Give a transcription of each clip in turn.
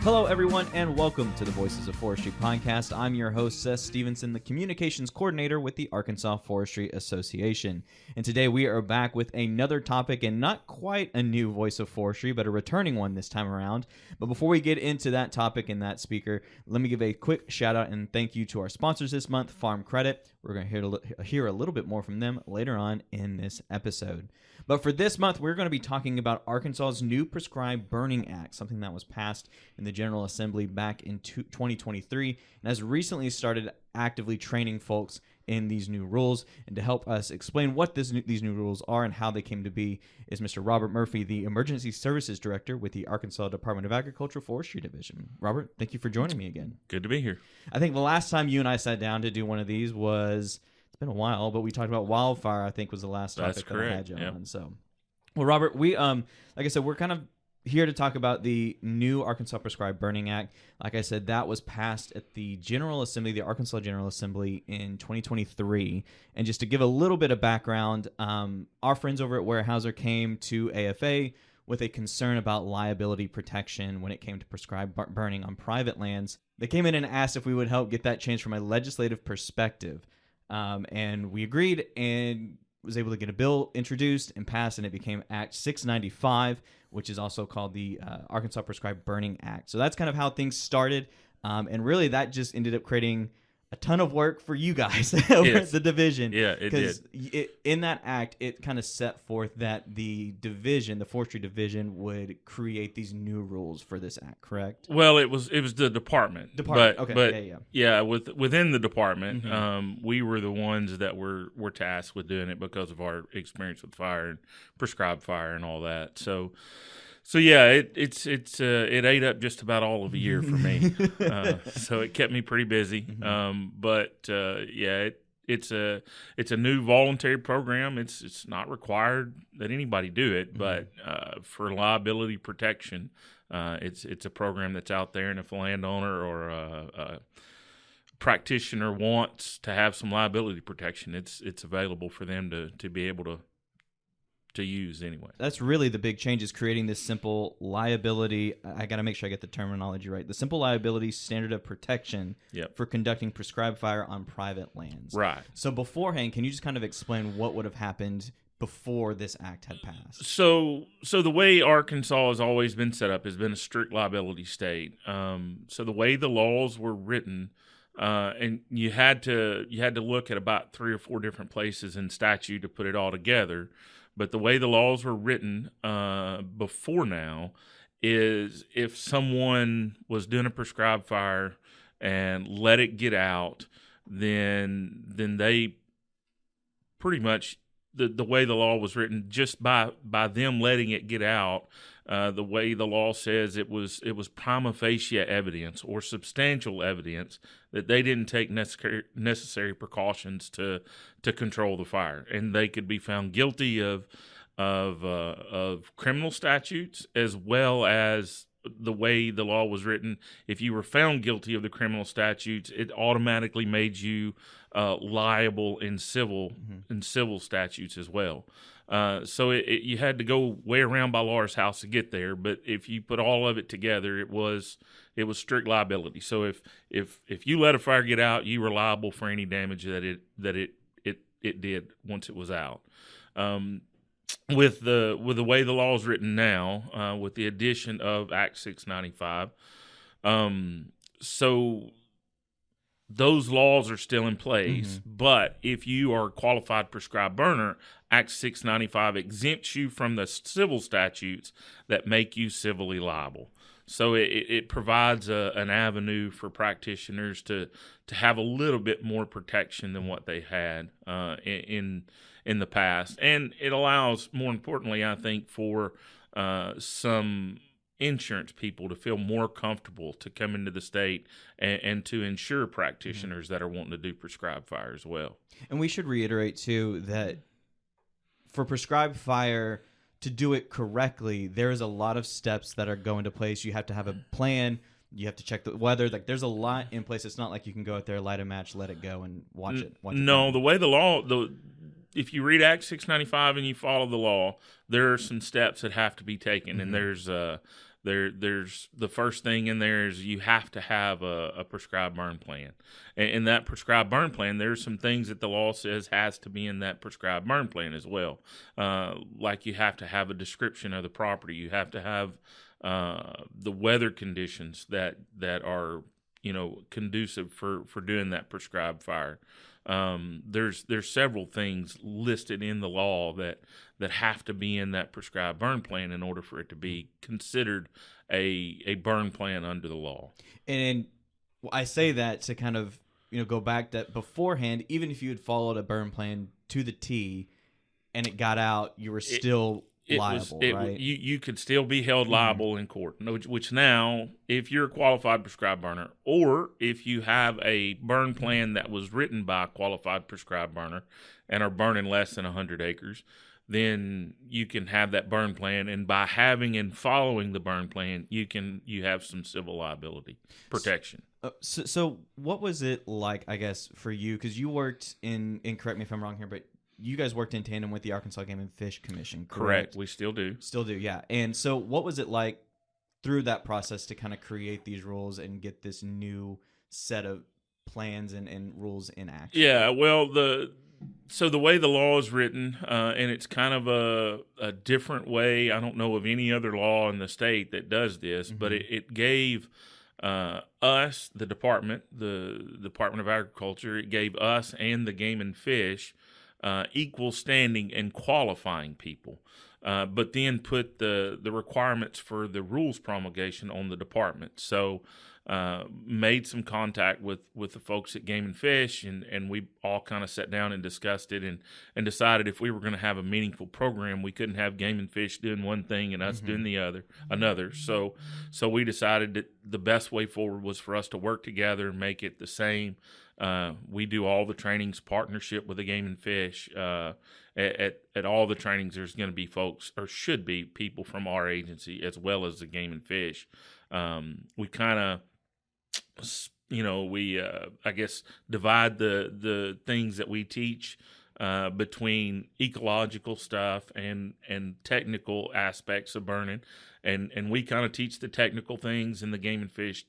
Hello, everyone, and welcome to the Voices of Forestry podcast. I'm your host, Seth Stevenson, the communications coordinator with the Arkansas Forestry Association. And today we are back with another topic, and not quite a new Voice of Forestry, but a returning one this time around. But before we get into that topic and that speaker, let me give a quick shout out and thank you to our sponsors this month, Farm Credit. We're going to hear a little bit more from them later on in this episode. But for this month, we're going to be talking about Arkansas's new Prescribed Burning Act, something that was passed in the General Assembly back in 2023 and has recently started actively training folks in these new rules. And to help us explain what these new rules are and how they came to be is Mr. Robert Murphy, the Emergency Services Director with the Arkansas Department of Agriculture Forestry Division. Robert, thank you for joining me again. Good to be here. I think the last time you and I sat down to do one of these was... It's been a while, but we talked about wildfire, I think was the last topic that I had you on. So, well, Robert, we like I said, we're kind of here to talk about the new Arkansas Prescribed Burning Act. Like I said, that was passed at the General Assembly, the Arkansas General Assembly in 2023. And just to give a little bit of background, our friends over at Weyerhaeuser came to AFA with a concern about liability protection when it came to prescribed burning on private lands. They came in and asked if we would help get that changed from a legislative perspective. And we agreed and was able to get a bill introduced and passed, and it became Act 695, which is also called the Arkansas Prescribed Burning Act. So that's kind of how things started, and really that just ended up creating a ton of work for you guys over at the division. Yeah, it did. Because in that act, it kind of set forth that the division, the forestry division, would create these new rules for this act. Correct? Well, it was the department. Within the department, we were the ones that were tasked with doing it because of our experience with fire and prescribed fire and all that. So yeah, it ate up just about all of a year for me. So it kept me pretty busy. It's a new voluntary program. It's not required that anybody do it, but for liability protection, it's a program that's out there. And if a landowner or a practitioner wants to have some liability protection, it's available for them to be able to use anyway. That's really the big change, is creating this simple liability. I got to make sure I get the terminology right. The simple liability standard of protection for conducting prescribed fire on private lands. Right. So beforehand, can you just kind of explain what would have happened before this act had passed? So the way Arkansas has always been set up has been a strict liability state. So the way the laws were written, and you had to look at about 3 or 4 different places in statute to put it all together. But the way the laws were written before now is if someone was doing a prescribed fire and let it get out, then they pretty much, the way the law was written, just by them letting it get out, the way the law says it was prima facie evidence or substantial evidence that they didn't take necessary precautions to control the fire, and they could be found guilty of criminal statutes, as well as the way the law was written. If you were found guilty of the criminal statutes, it automatically made you liable in civil statutes as well. So you had to go way around by lawyer's house to get there. But if you put all of it together, it was strict liability. So if you let a fire get out, you were liable for any damage that it did once it was out. With the way the law is written now, with the addition of Act 695, so those laws are still in place. But if you are a qualified prescribed burner, Act 695 exempts you from the civil statutes that make you civilly liable. So it provides an avenue for practitioners to have a little bit more protection than what they had in the past. And it allows, more importantly, I think, for some insurance people to feel more comfortable to come into the state and to insure practitioners that are wanting to do prescribed fire as well. And we should reiterate, too, that for prescribed fire, to do it correctly, there is a lot of steps that are going to place. You have to have a plan. You have to check the weather. Like, there's a lot in place. It's not like you can go out there, light a match, let it go, and watch it. No, the way the law, if you read Act 695 and you follow the law, there are some steps that have to be taken, and there's the first thing in there is you have to have a prescribed burn plan. And in that prescribed burn plan, there's some things that the law says has to be in that prescribed burn plan as well. Like you have to have a description of the property. You have to have the weather conditions that are, conducive for doing that prescribed fire. There's several things listed in the law that have to be in that prescribed burn plan in order for it to be considered a burn plan under the law. And I say that to kind of go back that beforehand, even if you had followed a burn plan to the T and it got out, you were still liable, right? You could still be held liable in court, which now, if you're a qualified prescribed burner, or if you have a burn plan that was written by a qualified prescribed burner and are burning less than 100 acres, then you can have that burn plan, and by having and following the burn plan, you have some civil liability protection. So what was it like, I guess, for you? Because you worked in, correct me if I'm wrong here, but you guys worked in tandem with the Arkansas Game and Fish Commission, correct? We still do. Still do, yeah. And so what was it like through that process to kind of create these rules and get this new set of plans and rules in action? Yeah, well, so the way the law is written, and it's kind of a different way. I don't know of any other law in the state that does this, but it gave us, the Department of Agriculture, it gave us and the Game and Fish equal standing in qualifying people, but then put the requirements for the rules promulgation on the department. So made some contact with the folks at Game and Fish, and we all kind of sat down and discussed it and decided if we were going to have a meaningful program, we couldn't have Game and Fish doing one thing and us doing another. So we decided that the best way forward was for us to work together and make it the same. We do all the trainings partnership with the Game and Fish. At all the trainings, there's going to be folks, or should be people from our agency as well as the Game and Fish. We kind of, I guess, divide the things that we teach between ecological stuff and technical aspects of burning, and we kind of teach the technical things, and the Game and Fish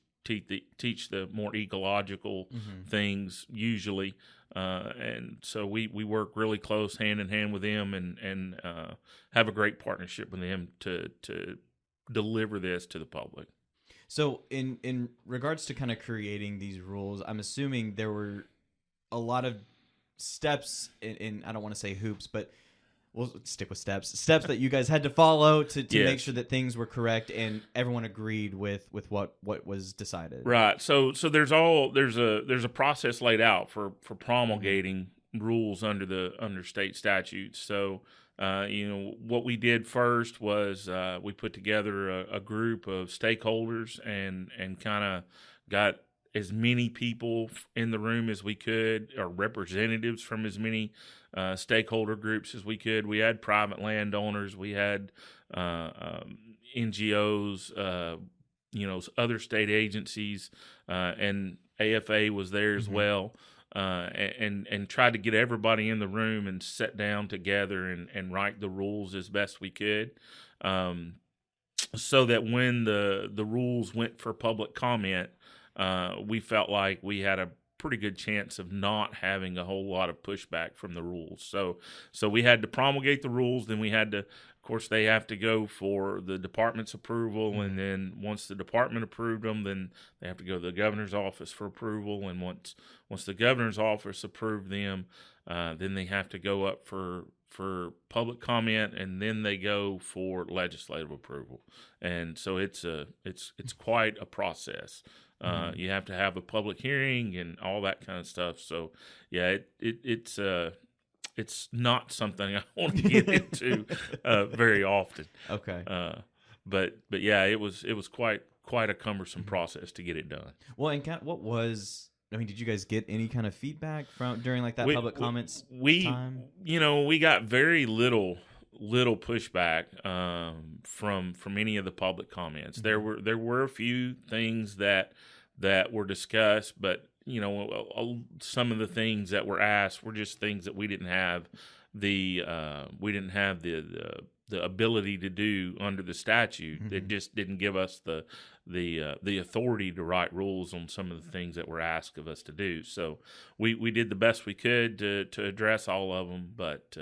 teach the more ecological things usually, and so we work really close hand in hand with them and have a great partnership with them to deliver this to the public. So in regards to kind of creating these rules, I'm assuming there were a lot of steps in I don't want to say hoops, but we'll stick with steps that you guys had to follow to yes. make sure that things were correct and everyone agreed with what was decided. Right. So there's a process laid out for promulgating rules under state statutes. So what we did first was we put together a group of stakeholders and kind of got as many people in the room as we could, or representatives from as many stakeholder groups as we could. We had private landowners, we had NGOs, other state agencies, and AFA was there as well. And tried to get everybody in the room and sit down together and write the rules as best we could, so that when the rules went for public comment, we felt like we had a pretty good chance of not having a whole lot of pushback from the rules. So we had to promulgate the rules, then we had to, of course, they have to go for the department's approval, and then once the department approved them, then they have to go to the governor's office for approval, and once the governor's office approved them, then they have to go up for public comment, and then they go for legislative approval. And so it's quite a process. You have to have a public hearing and all that kind of stuff. So yeah, it's not something I want to get into very often. Okay. But yeah, it was quite a cumbersome process to get it done. Well, and did you guys get any kind of feedback from during like that public comments time? We got very little pushback from any of the public comments. There were a few things that were discussed, but some of the things that were asked were just things that we didn't have the ability to do under the statute. Mm-hmm. It just didn't give us the authority to write rules on some of the things that were asked of us to do. So we did the best we could to address all of them, but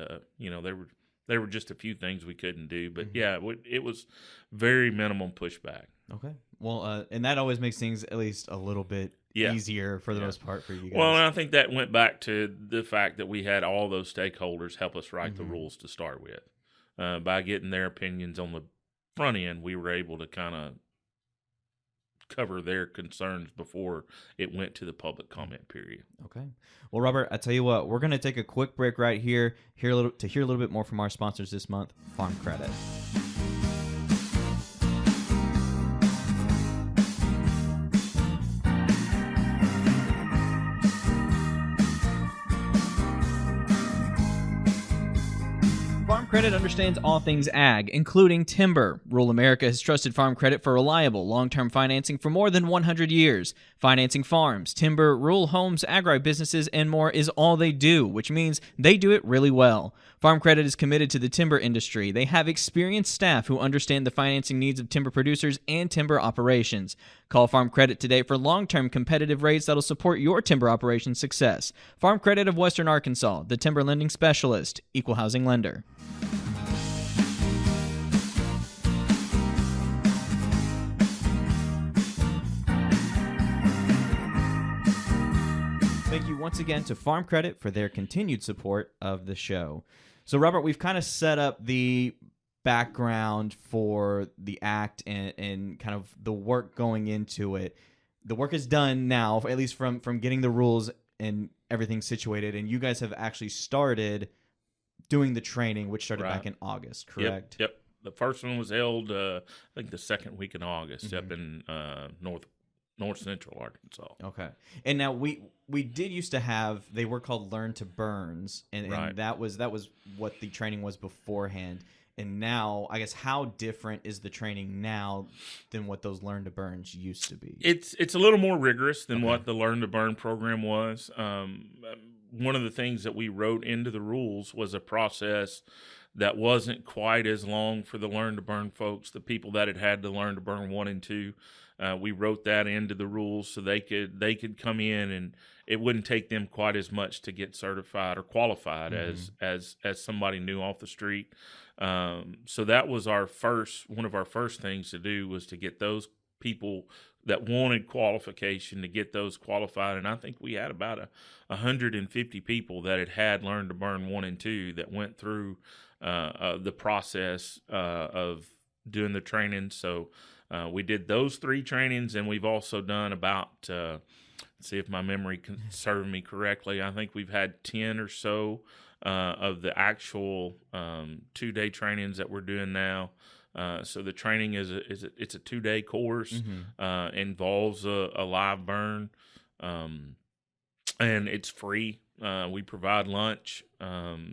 there were just a few things we couldn't do. But mm-hmm. It was very minimum pushback. Okay. Well, and that always makes things at least a little bit easier for the most part for you guys. Well, and I think that went back to the fact that we had all those stakeholders help us write mm-hmm. the rules to start with. By getting their opinions on the front end, we were able to kind of cover their concerns before it went to the public comment period. Okay. Well, Robert, I tell you what, we're going to take a quick break right here, to hear a little bit more from our sponsors this month, Farm Credit. Farm Credit understands all things ag, including timber. Rural America has trusted Farm Credit for reliable, long-term financing for more than 100 years. Financing farms, timber, rural homes, agribusinesses, and more is all they do, which means they do it really well. Farm Credit is committed to the timber industry. They have experienced staff who understand the financing needs of timber producers and timber operations. Call Farm Credit today for long-term competitive rates that'll support your timber operation success. Farm Credit of Western Arkansas, the timber lending specialist, equal housing lender. Thank you once again to Farm Credit for their continued support of the show. So, Robert, we've kind of set up the background for the act and kind of the work going into it. The work is done now, at least from getting the rules and everything situated, and you guys have actually started doing the training, which started back in August, correct? Yep. The first one was held, I think, the second week in August up in North Central Arkansas. Okay. And now we did used to have, they were called Learn to Burns, and that was what the training was beforehand. And now, I guess, how different is the training now than what those Learn to Burns used to be? It's a little more rigorous than what the Learn to Burn program was. One of the things that we wrote into the rules was a process that wasn't quite as long for the Learn to Burn folks, the people that had to Learn to Burn 1 and 2. We wrote that into the rules so they could come in and it wouldn't take them quite as much to get certified or qualified as somebody new off the street. So that was one of our first things to do was to get those people that wanted qualification to get those qualified. And I think we had about 150 people that had Learn to Burn 1 and 2 that went through the process of doing the training. So we did those 3 trainings, and we've also done about, let's see if my memory can serve me correctly, I think we've had 10 or so of the actual 2-day trainings that we're doing now. So the training it's a 2-day course, involves a live burn, and it's free. We provide lunch,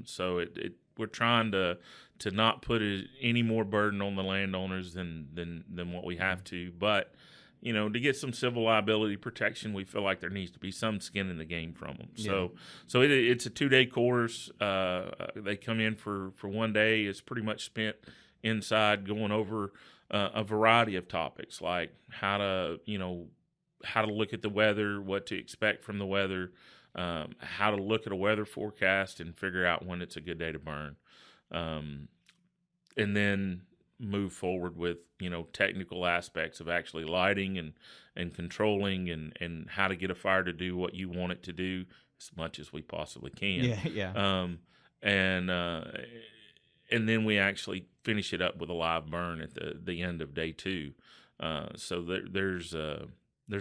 so we're trying to not put any more burden on the landowners than what we have to. But, to get some civil liability protection, we feel like there needs to be some skin in the game from them. Yeah. So it's a 2-day course. They come in for 1 day. It's pretty much spent inside going over a variety of topics, like how to look at the weather, what to expect from the weather, how to look at a weather forecast and figure out when it's a good day to burn. And then move forward with, technical aspects of actually lighting and controlling and how to get a fire to do what you want it to do as much as we possibly can. Yeah. And then we actually finish it up with a live burn at the end of day 2. So there's a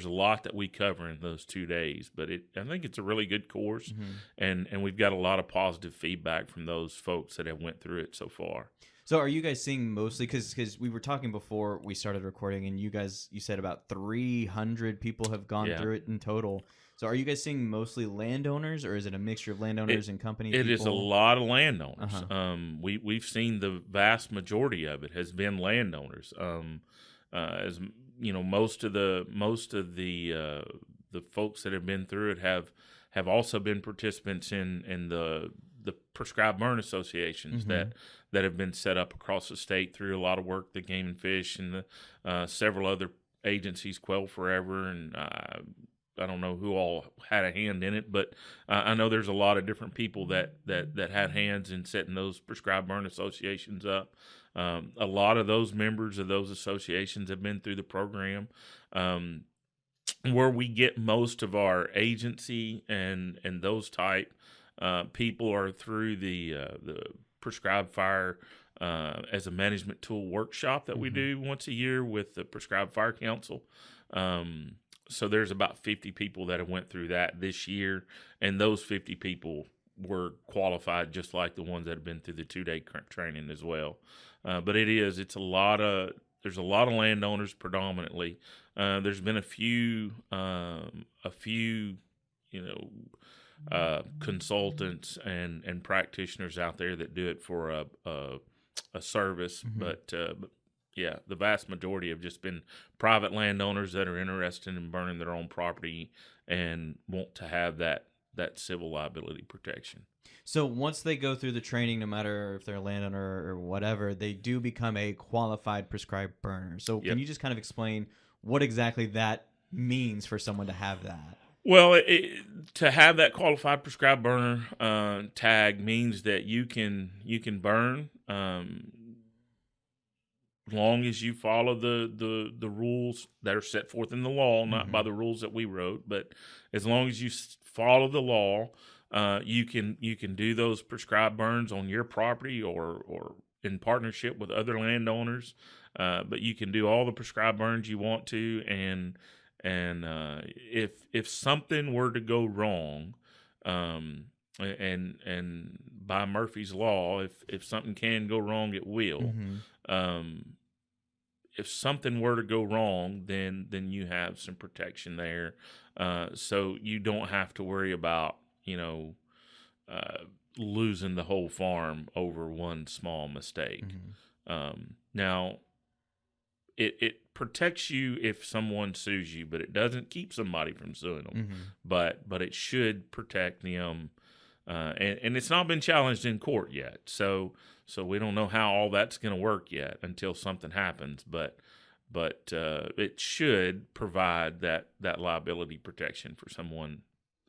lot that we cover in those 2 days, but I think it's a really good course, and we've got a lot of positive feedback from those folks that have went through it so far. So are you guys seeing mostly, because we were talking before we started recording, and you said about 300 people have gone through it in total. So are you guys seeing mostly landowners, or is it a mixture of landowners and company people? It is a lot of landowners. We've seen the vast majority of it has been landowners. As most of the folks that have been through it have also been participants in the prescribed burn associations that have been set up across the state through a lot of work, the Game and Fish and the several other agencies, Quail Forever, and I don't know who all had a hand in it, but I know there's a lot of different people that had hands in setting those prescribed burn associations up. A lot of those members of those associations have been through the program. Where we get most of our agency and those type people are through the prescribed fire as a management tool workshop that we do once a year with the Prescribed Fire Council. So there's about 50 people that have went through that this year, and those 50 people were qualified just like the ones that have been through the 2-day training as well. But there's a lot of landowners predominantly. There's been a few consultants and practitioners out there that do it for a service, but yeah, the vast majority have just been private landowners that are interested in burning their own property and want to have that civil liability protection. So once they go through the training, no matter if they're a landowner or whatever, they do become a qualified prescribed burner. So can you just kind of explain what exactly that means for someone to have that? Well, to have that qualified prescribed burner tag means that you can burn long as you follow the rules that are set forth in the law, not by the rules that we wrote, but as long as you follow the law, you can do those prescribed burns on your property or in partnership with other landowners. But you can do all the prescribed burns you want to, and if something were to go wrong, and by Murphy's Law, if something can go wrong, it will. If something were to go wrong, then you have some protection there, so you don't have to worry about losing the whole farm over one small mistake. Now, it protects you if someone sues you, but it doesn't keep somebody from suing them. But it should protect them, and it's not been challenged in court yet. So we don't know how all that's going to work yet until something happens. But it should provide that liability protection for someone.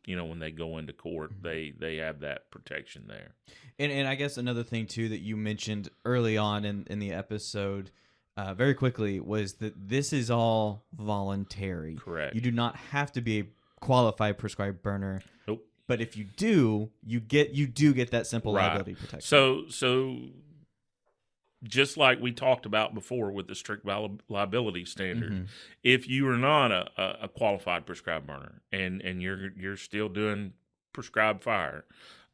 When they go into court, they have that protection there. And I guess another thing too that you mentioned early on in the episode, very quickly, was that this is all voluntary. Correct. You do not have to be a qualified prescribed burner. Nope. But if you do, you do get that simple liability protection. So just like we talked about before with the strict liability standard, if you are not a qualified prescribed burner and you're still doing prescribed fire,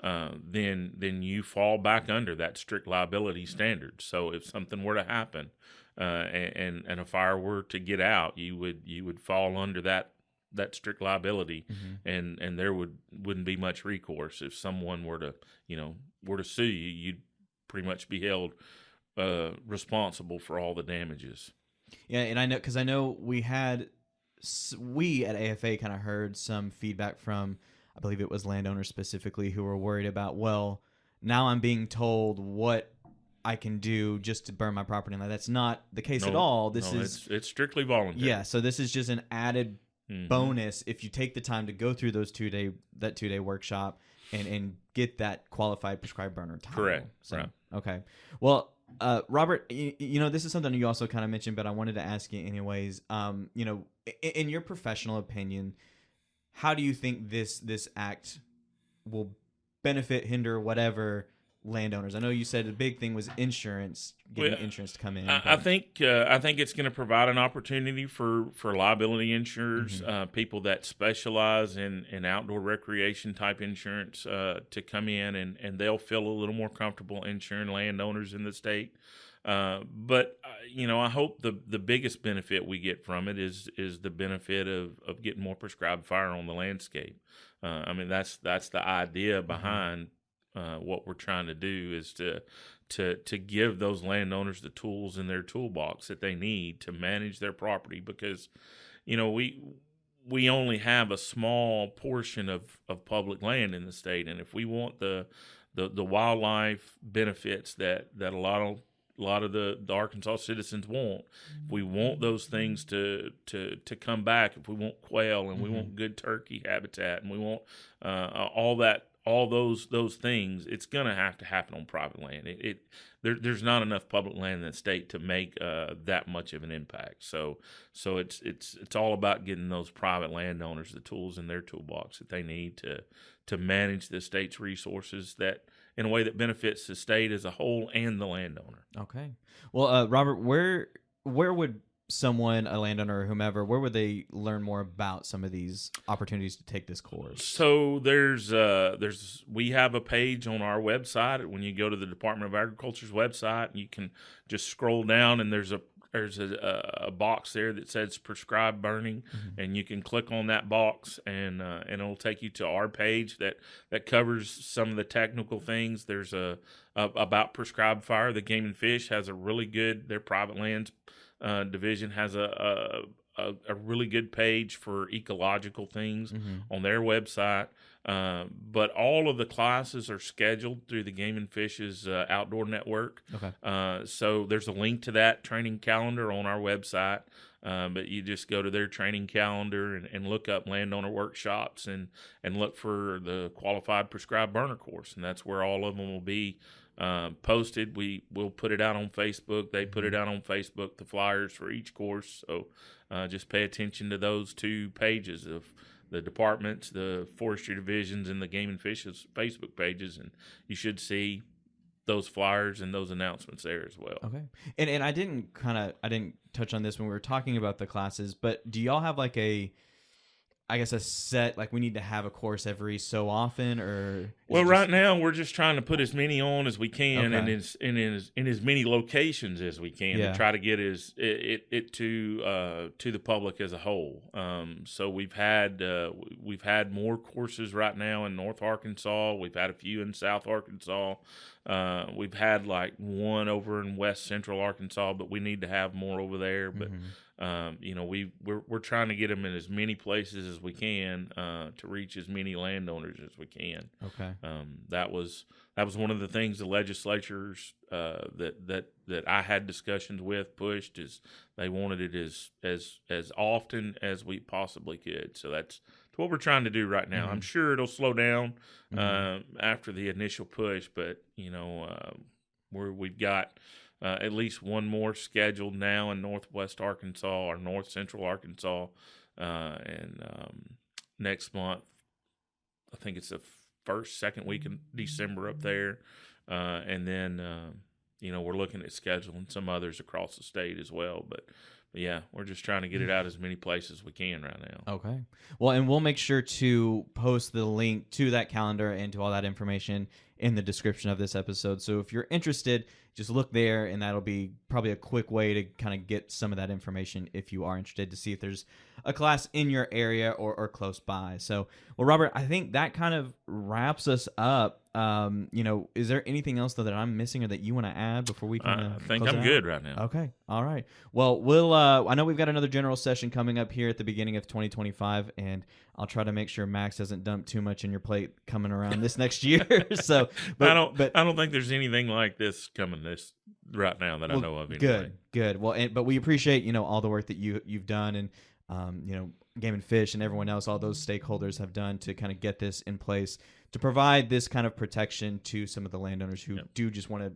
then you fall back under that strict liability standard. So if something were to happen and a fire were to get out, you would fall under that strict liability, and there wouldn't be much recourse. If someone were to sue you, you'd pretty much be held responsible for all the damages. Yeah, and I know we at AFA kind of heard some feedback from, I believe it was landowners specifically, who were worried about, well, now I'm being told what I can do just to burn my property. Now that's not the case at all. It's strictly voluntary. Yeah, so this is just an added bonus if you take the time to go through those 2-day workshop and get that qualified prescribed burner title. Correct. So, right. Okay. Well, Robert, this is something you also kind of mentioned, but I wanted to ask you anyways. In your professional opinion, how do you think this act will benefit, hinder, whatever landowners? I know you said the big thing was insurance, getting insurance to come in. I think it's going to provide an opportunity for liability insurers, people that specialize in outdoor recreation type insurance, to come in and they'll feel a little more comfortable insuring landowners in the state. But I hope the biggest benefit we get from it is the benefit of getting more prescribed fire on the landscape. That's the idea behind what we're trying to do, is to give those landowners the tools in their toolbox that they need to manage their property, because we only have a small portion of public land in the state, and if we want the the wildlife benefits that a lot of the Arkansas citizens want. If we want those things to come back, if we want quail and we want good turkey habitat and we want all those things, it's going to have to happen on private land. There's not enough public land in the state to make that much of an impact. So it's all about getting those private landowners the tools in their toolbox that they need to manage the state's resources that in a way that benefits the state as a whole and the landowner. Okay. Well, Robert, where would someone, a landowner or whomever, where would they learn more about some of these opportunities to take this course? So we have a page on our website. When you go to the Department of Agriculture's website, you can just scroll down and there's a box there that says prescribed burning, and you can click on that box and it'll take you to our page that covers some of the technical things. There's about prescribed fire. The Game and Fish has a really good, their private lands division has a really good page for ecological things on their website. But all of the classes are scheduled through the Game and Fish's outdoor network. Okay. So there's a link to that training calendar on our website. But you just go to their training calendar and look up landowner workshops and look for the qualified prescribed burner course. And that's where all of them will be posted. We'll put it out on Facebook. They put it out on Facebook, the flyers for each course. So just pay attention to those two pages of the departments, the forestry divisions, and the Game and Fish's Facebook pages, and you should see those flyers and those announcements there as well. Okay. And I didn't touch on this when we were talking about the classes, but do y'all have like a set, like we need to have a course every so often, or? Well, right now we're just trying to put as many on as we can, and in as many locations as we can to try to get it to the public as a whole. So we've had more courses right now in North Arkansas. We've had a few in South Arkansas. We've had like one over in West Central Arkansas, but we need to have more over there. But we're trying to get them in as many places as we can to reach as many landowners as we can. Okay. That was one of the things the legislatures that I had discussions with pushed, is they wanted it as often as we possibly could. So that's what we're trying to do right now. I'm sure it'll slow down after the initial push, but we've got at least one more scheduled now in Northwest Arkansas or North Central Arkansas, and next month, I think it's the second week in December up there, and then we're looking at scheduling some others across the state as well, but yeah, we're just trying to get it out as many places as we can right now. Okay. Well, and we'll make sure to post the link to that calendar and to all that information in the description of this episode. So if you're interested, just look there, and that'll be probably a quick way to kind of get some of that information if you are interested, to see if there's a class in your area or close by. So, well, Robert, I think that kind of wraps us up. Is there anything else though that I'm missing or that you want to add before we kind of? I think I'm good right now. Okay. All right. Well, we'll. I know we've got another general session coming up here at the beginning of 2025, and I'll try to make sure Max doesn't dump too much in your plate coming around this next year. So, I don't think there's anything like this coming this right now that I know of. Anyway. Good. Well, but we appreciate all the work that you've done, and Game and Fish and everyone else, all those stakeholders have done to kind of get this in place to provide this kind of protection to some of the landowners who do just want to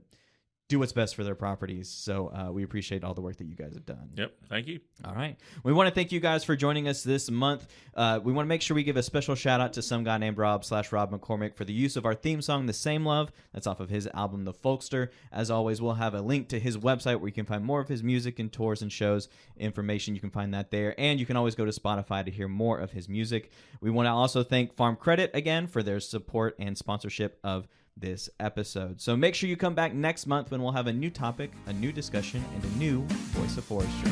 do what's best for their properties. So we appreciate all the work that you guys have done. Yep. Thank you. All right. We want to thank you guys for joining us this month. We want to make sure we give a special shout out to some guy named Rob McCormick for the use of our theme song, The Same Love. That's off of his album, The Folkster. As always, we'll have a link to his website where you can find more of his music and tours and shows information. You can find that there. And you can always go to Spotify to hear more of his music. We want to also thank Farm Credit again for their support and sponsorship of this episode. So make sure you come back next month when we'll have a new topic, a new discussion, and a new Voice of Forestry.